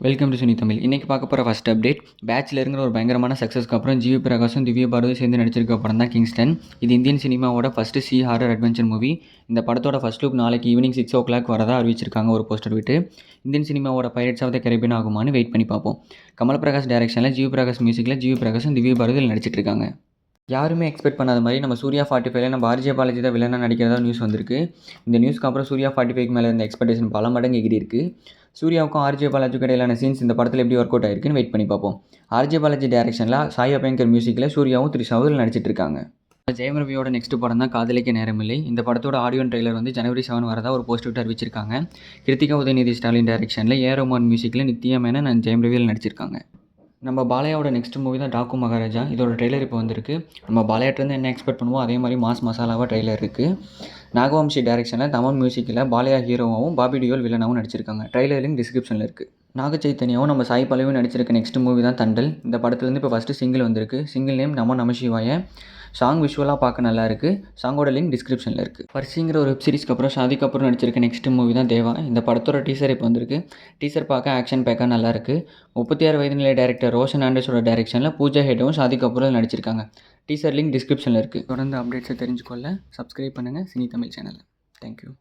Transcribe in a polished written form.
Welcome to Suni Tamil. இன்றைக்கி பார்க்க போகிற ஃபஸ்ட் அப்டேட், பேட்ச்லருங்கிற ஒரு பயங்கரமான சக்ஸஸ்க்கு அப்புறம் ஜிவி பிரகாஷும் திவ்யா பாரதியும் சேர்ந்து நடிச்சிருக்க படம் தான் கிங்ஸ்டன். இது இந்தியன் சினிமாவோட first sea horror adventure movie. இந்த படத்தோட ஃபஸ்ட் லுக் நாளைக்கு ஈவினிங் 6 o'clock வரதா அறிவிச்சிருக்காங்க ஒரு போஸ்டர் விட்டு. இந்தியன் சினிமாவோட பைரட்ஸ் ஆஃப் த கரீபியன் ஆகுமான்னு வெயிட் பண்ணி பார்ப்போம். கமல் பிரகாஷ் டைரக்ஷனில், ஜிவி பிரகாஷ் மியூசிக்கில் ஜிவி பிரகாஷும் திவ்யா பாரதியில் நடிச்சிட்டு இருக்காங்க. யாருமே எக்ஸ்பெக்ட் பண்ணாத மாதிரி நம்ம சூர்யா 45ல நம்ம ஆர்ஜே பாலாஜி தான் வில்லனாக நடிக்கிறதா நியூஸ் வந்திருக்கு. இந்த நியூஸ்க்கு அப்புறம் சூர்யா 45க்கு மேலே இருந்த எக்ஸ்பெக்டேஷன் பல மடங்கு எகிரி இருக்குது. சூர்யாவுக்கும் ஆர்ஜே பாலாஜிக்கும் இடையிலான சீன்ஸ் இந்த படத்தில் எப்படி ஒர்க் அவுட் ஆயிருக்குன்னு வெயிட் பண்ணி பார்ப்போம். ஆர்ஜே பாலாஜி டைரக்ஷனில், சாய் அபியங்கர் மியூசிக்கில் சூர்யாவும் த்ரிஷாவும் நடிச்சிட்டு இருக்காங்க. ஜெயம் ரவியோட நெக்ஸ்ட் படம் தான் காதலிக்க நேரமில்லை. இந்த படத்தோட ஆடியோ ட்ரெய்லர் வந்து January 7 வரதா ஒரு போஸ்ட் விட்டு அறிவிச்சிருக்காங்க. கிருத்திகா உதயநிதி ஸ்டாலின் டைரக்ஷனில், ஏ ரஹ்மான் மியூசிக்கில் நித்யா மேனன் அண்ட் ஜெயம் ரவியில் நடிச்சிருக்காங்க. நம்ம பாலையாவோட நெக்ஸ்ட் மூவி தான் டாக்கு மகாராஜா. இதோட ட்ரெய்லர் இப்போ வந்திருக்கு. நம்ம பாலையாட்டிருந்து என்ன எக்ஸ்பெக்ட் பண்ணுவோம் அதே மாதிரி மாஸ் மசாலாவாக ட்ரெய்லர் இருக்குது. நாகவம்சி டைரக்ஷனில், தமன் மியூசிக்கில் பாலையா ஹீரோவாகவும் பாபி டியோல் வில்லனாகவும் நடிச்சிருக்காங்க. ட்ரெய்லர் லிங்க் டிஸ்கிரிப்ஷனில் இருக்குது. நாக சைத்தன்யாவும் நம்ம சாய் பல்லவியும் நடிச்சிருக்க நெக்ஸ்ட் மூவி தான் தண்டல். இந்த படத்துலேருந்து இப்போ ஃபஸ்ட்டு சிங்கிள் வந்திருக்கு. சிங்கிள் நேம் நமோ நமசிவாய. சாங் விஷுவலாக பார்க்க நல்லா இருக்குது. சாங்கோட லிங்க் டிஸ்கிரிப்ஷனில் இருக்குது. பர்சிங்கிற ஒரு வெப் சீரிஸ்க்கு அப்புறம் ஷாதிக்கு அப்புறம் நடிச்சிருக்க நெக்ஸ்ட் மூவி தான் தேவா. இந்த படத்தோட டீசர் இப்போ வந்திருக்கு. டீசர் பார்க்க ஆக்ஷன் பேக்காக நல்லா இருக்குது. 36 வயது நிலை டைரக்டர் ரோஷன் ஆண்டர்ஸோட டைரக்ஷனில் பூஜா ஹெட்டும் ஷாதிக்கு அப்புறம் நடிச்சிருக்காங்க. டீசர் லிங்க் டிஸ்கிரிப்ஷனில் இருக்குது. தொடர்ந்து அப்டேட்ஸை தெரிஞ்சுக்கொள்ள சப்ஸ்கிரைப் பண்ணுங்கள் சினி தமிழ் சேனலை. தேங்க்யூ.